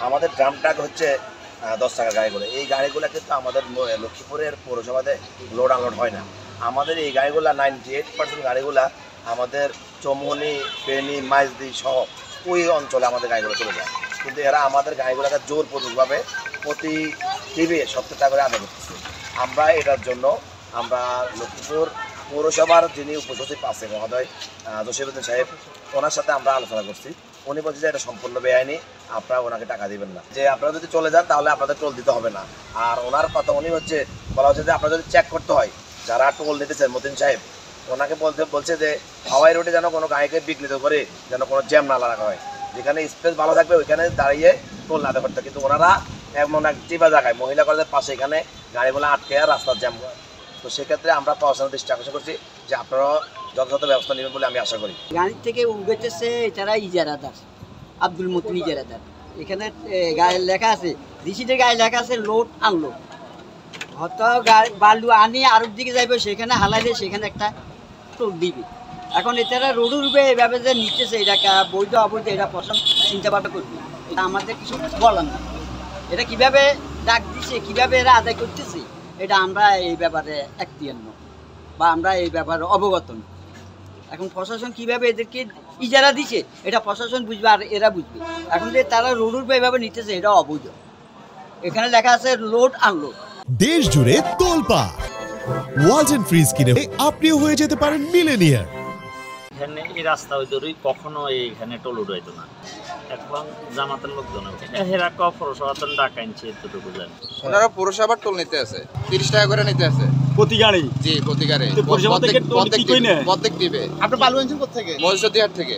আমাদের drum truck হচ্ছে 10 টাকার গাড়িগুলো। এই গাড়িগুলো কিন্তু আমাদের লক্ষ্মীপুরের পৌরসভাতে লোড আনলোড হয় না। আমাদের এই গাড়িগুলো 98% গাড়িগুলা আমাদের চৌমুহনী, ফেনী, মাইজদি সহ ওই অঞ্চলে আমাদের গাড়িগুলো চলে যায়। কিন্তু এরা আমাদের গাড়িগুলোকে জোরপূর্বকভাবে প্রতি টিভি 70 টাকা করে আদায় করতেছে। আমরা এটার জন্য আমরা লক্ষ্মীপুর পৌরসভার যিনি উপসচিব আছে মহোদয় জসিরউদ্দিন সাহেব, ওনার সাথে আমরা আলোচনা করছি। উনি বলছে যে এটা সম্পূর্ণ বেআইনি, আপনারা ওনাকে টাকা দিবেন না, যে আপনারা যদি চলে যান তাহলে আপনাদের টোল দিতে হবে না। আর ওনার কথা উনি বলা হচ্ছে যে আপনারা যদি চেক করতে হয় যারা টোল নিতেছেন মতিন সাহেব, ওনাকে বলছে যে হাওয়াই রোডে যেন কোনো গাড়িকে বিঘ্নিত করে যেন কোনো জ্যাম না রাখা হয়, যেখানে স্পেস ভালো থাকবে ওইখানে দাঁড়িয়ে টোল না করতে। কিন্তু ওনারা এমন এক চিপা জায়গায় মহিলা কলেজের পাশে এখানে গাড়িগুলো আটকে রাস্তার জ্যাম হয়। তো সেক্ষেত্রে আমরা প্রশাসনের দৃষ্টি আকর্ষণ করছি যে আপনারাও যথাযথ ব্যবস্থা নেবেন বলে আমি আশা করি। গাড়ি থেকে উঠেছে যারা ইজারাদার, আব্দুল মতিন ইজারাদার। এখানে গায়ে লেখা আছে, রিসিটের গায়ে লেখা আছে লোড আনলোড। হয়তো বালু আনি আরব দিকে যাইবে, সেখানে হালাইলে সেখানে একটা টোল দিবে। এখন এছাড়া রোডের উপরে এভাবে যে নিতেছে, এটাকে বৈধ অবৈধ এটা প্রশাসন চিন্তা ভাবনা করবে। এটা আমাদের কিছু বলার না। এটা কিভাবে ডাক দিচ্ছে, কিভাবে এরা আদায় করতেছে, এটা আমরা এই ব্যাপারে একটিয়ার নয় বা আমরা এই ব্যাপারে অবগত নই। এখন প্রশাসন কিভাবে এদেরকে ইজারা দিচ্ছে এটা প্রশাসন বুঝবে আর এরা বুঝবে। এখন যে তারা রোডের উপরে এভাবে নিতেছে এটা অবৈধ। এখানে লেখা আছে লোড আনলোড। দেশ জুড়ে তোলপাড় ওয়ালটন ফ্রিজ কিনে আপনিও হয়ে যেতে পারেন মিলেনিয়ার। এখানে এই রাস্তা ওই ধরেই কখনো এইখানে টোল উঠাইতো না। এখন জামাতের লোকজন হেরাকা পৌরসভাতে ডাকা আনছে এতটুকু জানি। ওনারা পৌরসভার টোল নিতে আছে 30 টাকা করে নিতে আছে প্রতি গাড়ি। জি প্রতি গাড়ি প্রত্যেক দিবে। আপনি বালু আনছেন কোথা থেকে? মজুদিয়ার থেকে।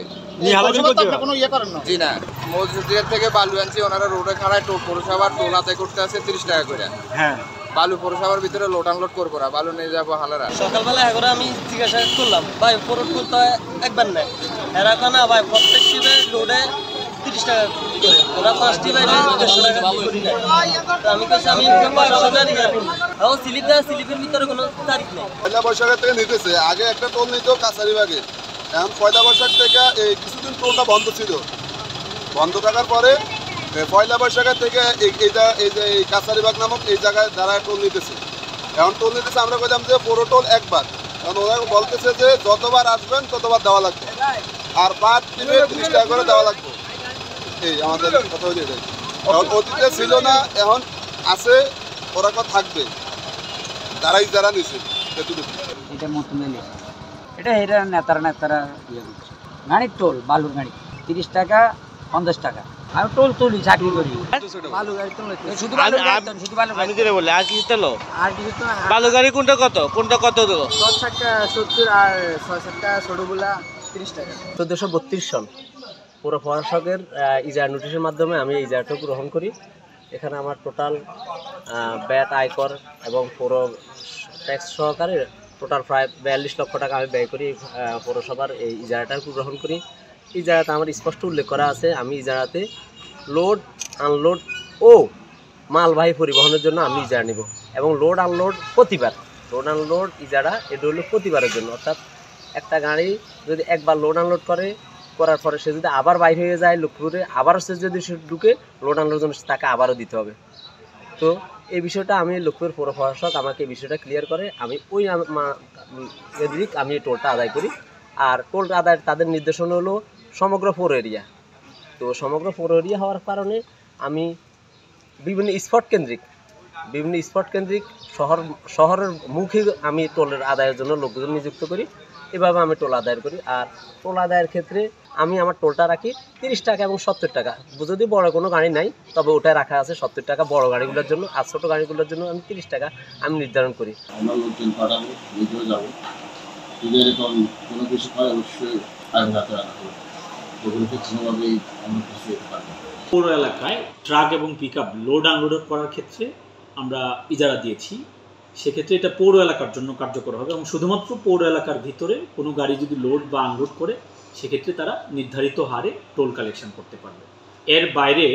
কোনো ইয়ে করেন না? জি না, মজুদিয়ার থেকে বালু আনছি। ওনারা রোডে খাড়ায় টোল পৌরসভার টোল আদায় করতে আছে 30 টাকা করে। হ্যাঁ, বালু পৌরসভার ভিতরে লোড আনলোড করবো না, বালু নিয়ে যাবো হালারা। সকালবেলা এখন আমি জিজ্ঞাসা করলাম ভাই পুরো টোল তো একবার নেই, এরা না ভাই প্রত্যেক টিপে লোডে 30 টাকা করে, ওরা 5 টিপে 150 টাকা করে নেয়। আমি কাছে আমি স্লিপের ভিতরে কোনো তারিখ নেই। পয়লা বৈশাখের থেকে নিতেছে, আগে একটা টোল নিত কাছারিবাগে। এখন পয়লা বৈশাখ থেকে এই কিছুদিন টোলটা বন্ধ ছিল, বন্ধ থাকার পরে পয়লা বৈশাখের থেকে এই কাছারিবাগ নামক এই জায়গায় যারা টোল নিতেছে, এখন টোল নিতেছে আমরা বললাম যে পুরো টোল একবার। কারণ ওরা বলতেছে যে যতবার আসবেন ততবার দেওয়া লাগবে, আর পার টিপে 30 টাকা করে দেওয়া লাগবে। এই আমাদের কথা হয়ে যায়। এখন অতীতে ছিল না, এখন আছে, ওরা থাকবে তারাই যারা নিছে। এটা মতন এটা এরা নেতারা ইয়ে করছে। গাড়ির টোল বালুর গাড়ি 30 টাকা 50 টাকা। আমি টোল তুলি চাকরি করি, বালু গাড়ি টোল শুধু বালু আমি যেটা বলি আর কিছু তেল আর কিছু তো বালু গাড়ি কোনটা কত দিল? 10 টাকা 70 আর 6 টাকা ছোটগুলা 30 টাকা। 1432 সন পৌর প্রশাসকের ইজারা নোটিশের মাধ্যমে আমি এই ইজারাটা গ্রহণ করি। এখানে আমার টোটাল ব্যাট, আয়কর এবং পৌর ট্যাক্স সহকারে টোটাল প্রায় 42 লক্ষ টাকা আমি ব্যয় করি পৌরসভার এই ইজারাটা গ্রহণ করি। ইজারাতে আমার স্পষ্ট উল্লেখ করা আছে আমি ইজারাতে লোড আনলোড ও মালবাহী পরিবহনের জন্য আমি ইজারা নিব, এবং লোড আনলোড প্রতিবার। লোড আনলোড ইজারা এটা হলো প্রতিবারের জন্য, অর্থাৎ একটা গাড়ি যদি একবার লোড আনলোড করার পরে সে যদি আবার বাইরে হয়ে যায় লক্ষ্মীপুরে, আবারও সে যদি সে ঢুকে লোড আনলোড জন্য তাকে আবারও দিতে হবে। তো এই বিষয়টা আমি লক্ষ্মীপুর পৌর প্রশাসক আমাকে এই বিষয়টা ক্লিয়ার করে, আমি ওই আমি টোলটা আদায় করি। আর টোল আদায় তাদের নির্দেশনা হলো সমগ্র পৌর এরিয়া। তো সমগ্র পৌর এরিয়া হওয়ার কারণে আমি বিভিন্ন স্পট কেন্দ্রিক শহরের মুখে আমি টোলের আদায়ের জন্য লোকজন নিযুক্ত করি। এভাবে আমি টোল আদায় করি। আর টোল আদায়ের ক্ষেত্রে আমি আমার টোলটা রাখি 30 টাকা এবং 70 টাকা। যদি বড় কোনো গাড়ি নাই তবে ওটাই রাখা আছে 70 টাকা বড় গাড়িগুলোর জন্য, আর ছোটো গাড়িগুলোর জন্য আমি 30 টাকা আমি নির্ধারণ করি। আমরা লোকজন পাঠাবো, ভিতরে যাবো, যদি এরকম কোনো কিছু হয় অবশ্যই আইন হাতে আনা হবে। ওগুলোকে কোনোভাবেই আমরা কিছু যেতে পারবো। পৌর এলাকায় ট্রাক এবং পিক আপ লোড আনলোড করার ক্ষেত্রে আমরা ইজারা দিয়েছি। সেক্ষেত্রে এটা পৌর এলাকার জন্য কার্যকর হবে, এবং শুধুমাত্র পৌর এলাকার ভিতরে কোনো গাড়ি যদি লোড বা আনলোড করে সেক্ষেত্রে তারা নির্ধারিত হারে টোল কালেকশন করতে পারবে। এর বাইরে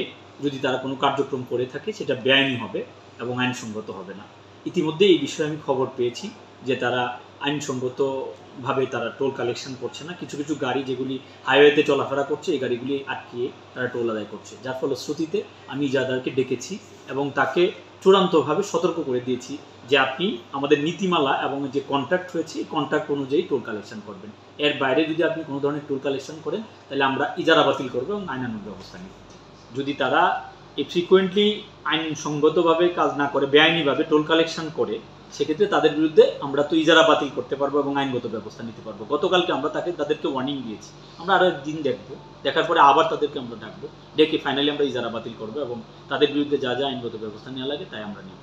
যদি তারা কোনো কার্যক্রম করে থাকে সেটা বেআইনি হবে এবং আইনসঙ্গত হবে না। ইতিমধ্যে এই বিষয়ে আমি খবর পেয়েছি যে তারা আইনসঙ্গতভাবে তারা টোল কালেকশন করছে না। কিছু কিছু গাড়ি যেগুলি হাইওয়েতে চলাফেরা করছে এই গাড়িগুলি আটকিয়ে তারা টোল আদায় করছে, যার ফলশ্রুতিতে আমি ইজারাদারকে ডেকেছি এবং তাকে চূড়ান্তভাবে সতর্ক করে দিয়েছি যে আপনি আমাদের নীতিমালা এবং যে কন্ট্রাক্ট হয়েছে এই কন্ট্রাক্ট অনুযায়ী টোল কালেকশন করবেন। এর বাইরে যদি আপনি কোনো ধরনের টোল কালেকশন করেন তাহলে আমরা ইজারা বাতিল করবো এবং আইনানুগ ব্যবস্থা নিব। যদি তারা ফ্রিকুয়েন্টলি আইনসঙ্গতভাবে কাজ না করে বেআইনিভাবে টোল কালেকশন করে সেক্ষেত্রে তাদের বিরুদ্ধে আমরা তো ইজারা বাতিল করতে পারবো এবং আইনগত ব্যবস্থা নিতে পারবো। গতকালকে আমরা তাদেরকে ওয়ার্নিং দিয়েছি, আমরা আরও একদিন দেখবো, দেখার পরে আবার তাদেরকে আমরা ডাকবো, ডেকে ফাইনালি আমরা ইজারা বাতিল করবো এবং তাদের বিরুদ্ধে যা যা আইনগত ব্যবস্থা নেওয়া লাগে তাই আমরা নেব।